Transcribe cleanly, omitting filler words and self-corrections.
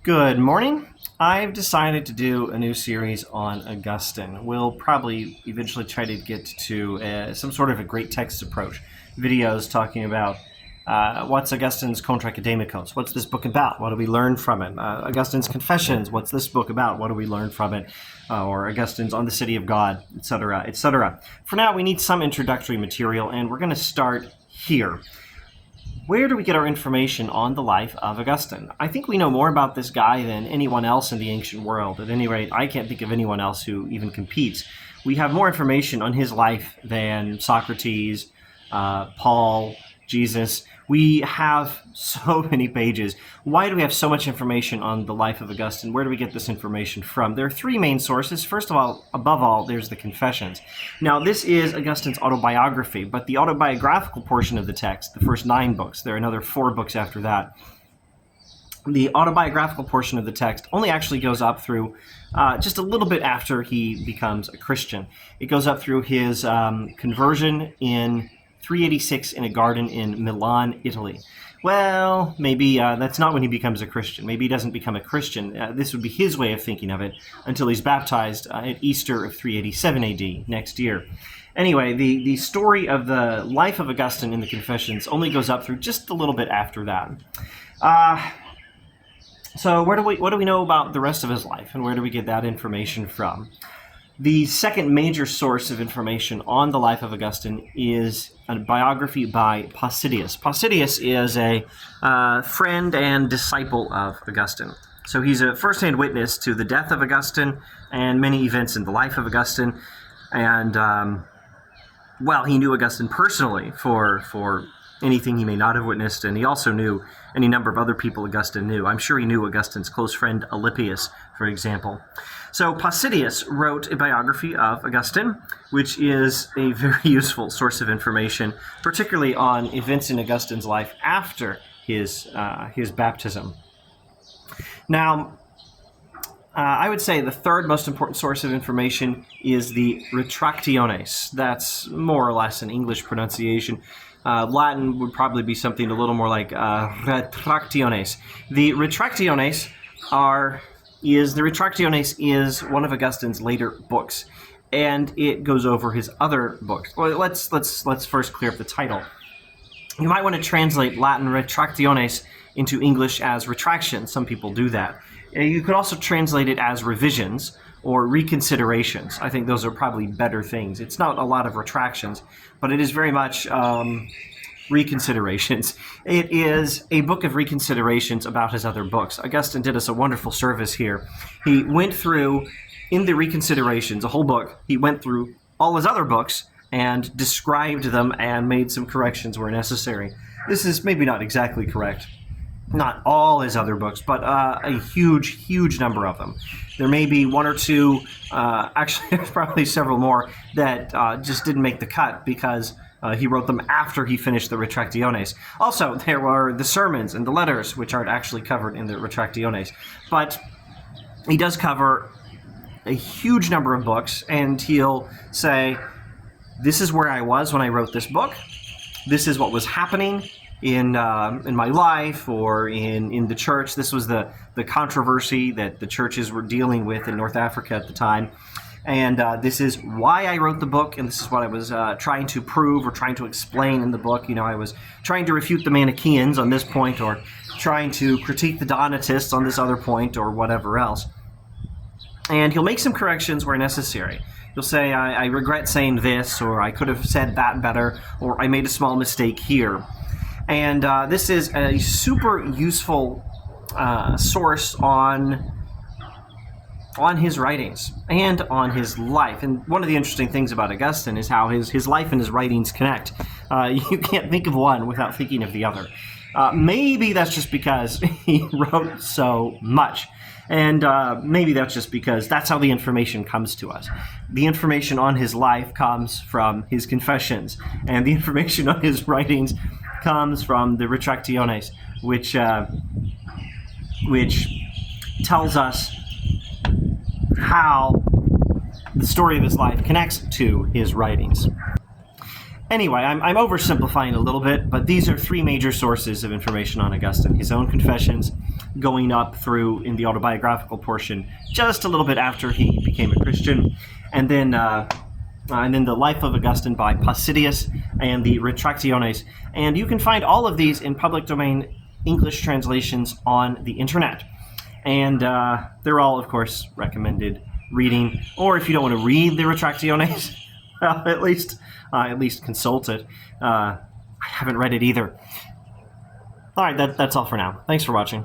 Good morning. I've decided to do a new series on Augustine. We'll probably eventually try to get to some sort of a great text approach. Videos talking about what's Augustine's Contra Academicos? What's this book about? What do we learn from it? Augustine's Confessions. What's this book about? What do we learn from it? Or Augustine's On the City of God, etc., etc. For now, we need some introductory material, and we're going to start here. Where do we get our information on the life of Augustine? I think we know more about this guy than anyone else in the ancient world. At any rate, I can't think of anyone else who even competes. We have more information on his life than Socrates, Paul, Jesus. We have so many pages. Why do we have so much information on the life of Augustine? Where do we get this information from? There are three main sources. First of all, above all, there's the Confessions. Now, this is Augustine's autobiography, but the autobiographical portion of the text, the first 9 books, there are another 4 books after that. The autobiographical portion of the text only actually goes up through just a little bit after he becomes a Christian. It goes up through his conversion in 386 in a garden in Milan, Italy. Well, maybe that's not when he becomes a Christian. Maybe he doesn't become a Christian. This would be his way of thinking of it until he's baptized at Easter of 387 AD next year. Anyway, the story of the life of Augustine in the Confessions only goes up through just a little bit after that. So what do we know about the rest of his life, and where do we get that information from? The second major source of information on the life of Augustine is a biography by Possidius. Possidius is a friend and disciple of Augustine. So he's a first-hand witness to the death of Augustine and many events in the life of Augustine. And, he knew Augustine personally for anything he may not have witnessed, and he also knew any number of other people Augustine knew. I'm sure he knew Augustine's close friend Alypius, for example. So Possidius wrote a biography of Augustine, which is a very useful source of information, particularly on events in Augustine's life after his baptism. Now, I would say the third most important source of information is the Retractiones. That's more or less an English pronunciation. Latin would probably be something a little more like Retractiones. The Retractiones is one of Augustine's later books, and it goes over his other books. Well, let's first clear up the title. You might want to translate Latin Retractiones into English as retractions. Some people do that. You could also translate it as revisions or reconsiderations. I think those are probably better things. It's not a lot of retractions, but it is very much reconsiderations. It is a book of reconsiderations about his other books. Augustine did us a wonderful service here. He went through, in the reconsiderations, a whole book, he went through all his other books and described them and made some corrections where necessary. This is maybe not exactly correct. Not all his other books, but a huge number of them. There may be one or two, actually there's probably several more that just didn't make the cut because he wrote them after he finished the Retractiones. Also, there were the sermons and the letters, which aren't actually covered in the Retractiones. But he does cover a huge number of books, and he'll say, this is where I was when I wrote this book. This is what was happening in my life or in the church. This was the controversy that the churches were dealing with in North Africa at the time. And this is why I wrote the book, and this is what I was trying to prove or trying to explain in the book. You know, I was trying to refute the Manichaeans on this point, or trying to critique the Donatists on this other point, or whatever else. And he'll make some corrections where necessary. He'll say, I regret saying this, or I could have said that better, or I made a small mistake here. And this is a super useful source on his writings and on his life. And one of the interesting things about Augustine is how his life and his writings connect. You can't think of one without thinking of the other. Maybe that's just because he wrote so much. And maybe that's just because that's how the information comes to us. The information on his life comes from his confessions, and the information on his writings comes from the Retractiones, which tells us how the story of his life connects to his writings. Anyway, I'm oversimplifying a little bit, but these are three major sources of information on Augustine. His own confessions, going up through in the autobiographical portion just a little bit after he became a Christian, and then the Life of Augustine by Possidius and the Retractiones. And you can find all of these in public domain English translations on the internet. And they're all, of course, recommended reading. Or if you don't want to read the Retractiones, well, at least consult it. I haven't read it either. All right, that's all for now. Thanks for watching.